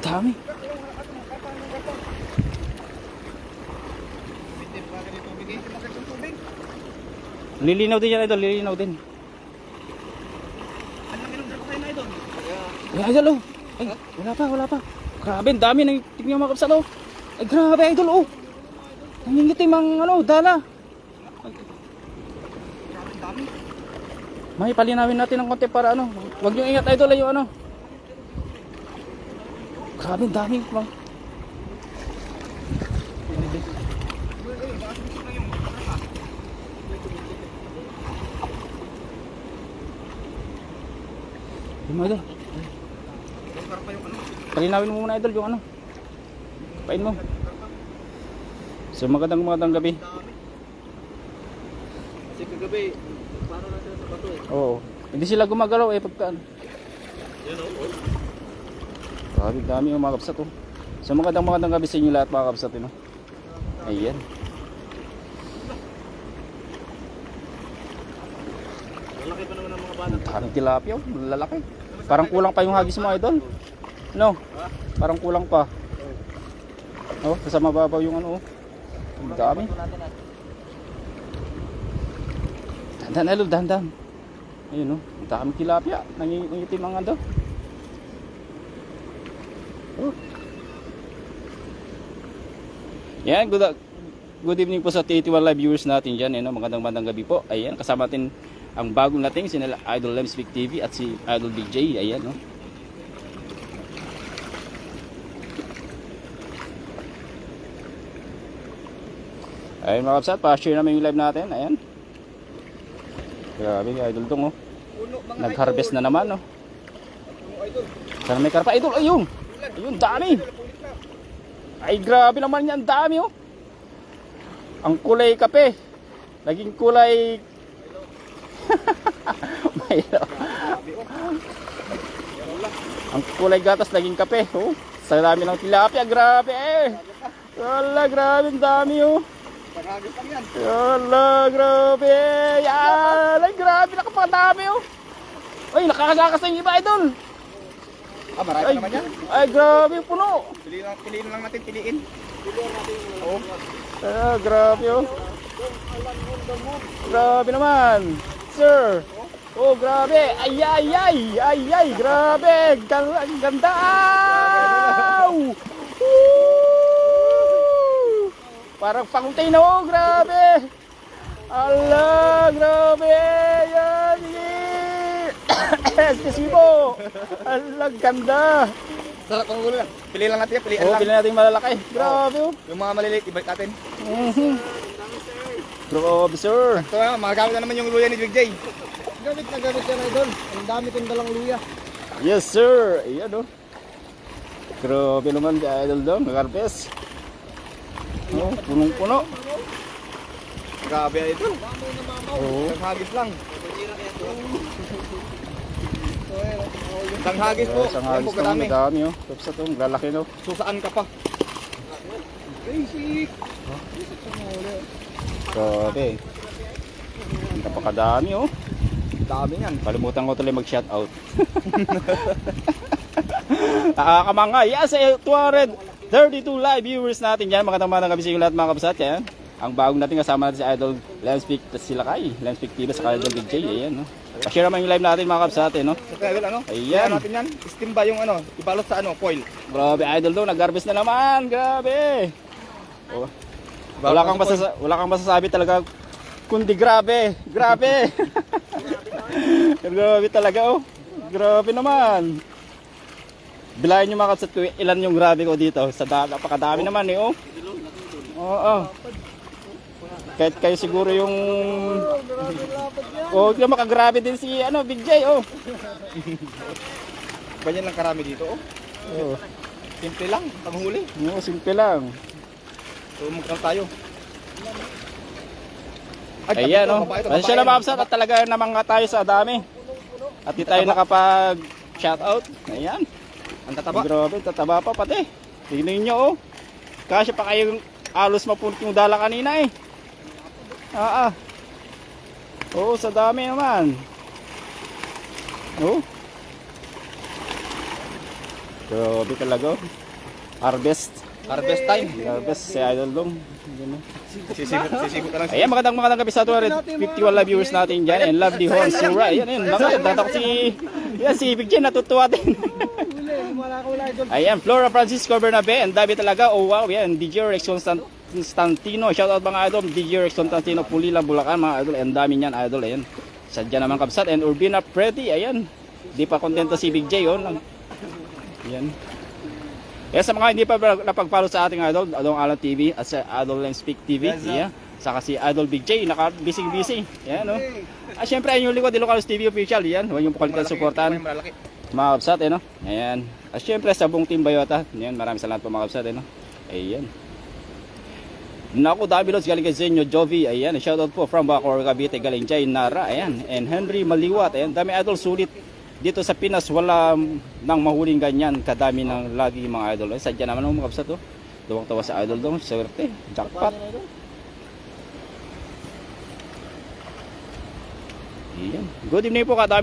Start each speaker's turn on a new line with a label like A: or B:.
A: Dami. Lilinaw din yan, idol. Lilinaw din. Ay, idol, oh. Ay, wala pa. Grabe, ang dami. Tingnan mga kapsat, oh. Ay, grabe, idol, oh. Nangingitim ang, dala. May palinawin natin ng konti para, Huwag niyong ingat, idol, ay yung, Grabe, ang dami. Yung idol. Palinawin mo muna, idol, yung pain mo. So magandang gabi.
B: Kasi kagabi, parang lang sila sa bato eh.
A: Oo. Hindi sila gumagalaw pagka
B: Yan o.
A: Grabe, dami yung mga kapsat, oh. So magandang gabi sa inyo lahat, mga kapsat, Ayan.
B: Lalaki pa naman ang mga bata.
A: Daming tilapia, oh. Lalaki. Parang kulang pa yung hagis mo, idol. No? Parang kulang pa. Oh, sa mababaw yung oh. Ang dami. Dahan, idol, dahan. Ayun, oh. Ang daming tilapia. Nangingitim ang Oh. Yan, good evening po sa TT1 Live viewers natin dyan. Magandang gabi po. Ayan, kasama natin ang bagong nating si Idol Lemspeak TV at si Idol BJ. Ayan, no. Ayan mga kapsat, pa-share namin yung live natin. Ayan. Grabe, Idol dong, oh. Nag-harvest na naman, oh. Sana may karpa, Idol. Ayun, dami. Ay, grabe naman yan, dami, oh. Ang kulay kape, naging kulay ang kulay gatas naging kape, oh. Sa dami ng tilapia, grabe wala, grabe, ang dami, oh. Wala, grabe. Yan, ay, grabe, nakapakadami, oh. Ay, nakakagakas na yung iba, idol.
B: Marami
A: Ay,
B: naman yan.
A: ay, grabe, puno.
B: Piliin lang natin, piliin. Oo.
A: Grabe, oh. Grabe naman, sir. Oh, grabe. Ay, grabe. Ang ganda. Parang fountain, oh, grabe. Ala, grabe. Yan. Espesibo. Ala, ganda.
B: Sarap ang gulo yan. Piliin lang natin yan, piliin
A: Oh,
B: lang.
A: piliin natin malalaki. Grabe, oh.
B: Yung mga maliliit, ibalik natin.
A: Grabe, sir.
B: Ito nga, magagamit na naman yung luya ni Big J.
C: Gamit na gamit yan, idol. Ang dami kong dalang luya.
A: Yes, sir. Ayan, oh. Grabe naman, idol daw. Nag-harvest. Oh, punong-puno.
B: Grabe ito.
A: Oo.
B: Tanghagis lang. Tanghagis po.
A: Isang
B: Yan
A: hagis
B: po
A: na
B: kadami.
A: madami, oh. Tapos ito, lalaki, no.
B: Susaan ka pa. Basic.
A: Grabe. Ang napakadami, oh.
B: Dami yan.
A: Kalimutan ko tuloy mag-shoutout. Nakakamanga. Yes, 232 live viewers natin yan. Magandang gabi sa inyo lahat, mga kabsat. Yan. Ang bagong natin kasama natin si Idol Lemspeak, sila kay Lemspeak TV sa Idol Big J. Ayan, no. Pa-share naman yung live natin, mga kabsat, no.
B: Level ano?
A: Ayan.
B: Natin yan. Steam ba yung ibalot sa foil.
A: Grabe, Idol daw, nag-harvest na naman. Grabe. Oh. Wala kang masasabi talaga kundi grabe. Grabe. Grabe talaga, oh. Grabe naman. Bilayan nyo mga kapsat ko ilan yung grabe ko dito. Napakadami naman, oh. Oo. Kahit kayo siguro yung yung makagrabe din si Big J, oh.
B: Ganyan lang karami dito, oh.
A: Oh.
B: Simple lang, panghuli.
A: No, simple lang.
B: So magkano tayo?
A: Ayan, oh. Pasensya na mga kapsat at talaga namang tayo sa dami. At di tayo nakapag shoutout. Ayan.
B: Ang tataba.
A: Grabe, tataba pa pati. Tingnan nyo, oh. Kasi pa kayong alos mapunit yung dala kanina, eh. Oo, sa dami naman. Oh. Grabe talaga. Harvest.
B: Harvest time.
A: Harvest si Idol Dong.
B: Sisigot ka lang.
A: Ayan, magandang gabi sa 251 live viewers natin dyan. And love the horn, Sura. Ayan, mga tatak si Big Jen, natutuwa din.
C: Wala ka wala idol.
A: Ayan, Flora Francisco Bernabe. Ang dami talaga. Oh wow, yan. DJ Rex Constantino. Shoutout mga idol. DJ Rex Constantino, Pulila, Bulacan mga idol. Ang dami niyan idol. Ayan. Sadya naman kabsat. And Urbina Pretty. Ayan. Di pa kontento si Big J. Oh. Ayan. Kaya sa mga hindi pa napag-follow sa ating idol, Adong Alan TV at sa Idol Lens Speak TV, yeah. Saka si Idol Big J, naka-busy. Yan, no? Syempre, ayun yung likod, Ilocos TV official, yan. Huwag yung pukalitan supportan. Mga kabsat, no? Ayan. At syempre, sa buong team Bayota, yan, maraming salamat po mga kabsat, no? Ayan. Naku, dami lods, galing kay Zenyo Jovi, ayan. Shoutout po from Bacoor, Cavite, galing Jay Nara, ayan. And Henry Maliwat, ayan. Dami idol, sulit. Dito sa Pinas wala nang mahuling ganyan kadami ng lagi mga idol. Sadya naman ang mga kabsat, oh. Tuwang-tawa sa idol dong, swerte, jackpot. Iyan. Good evening po kadami.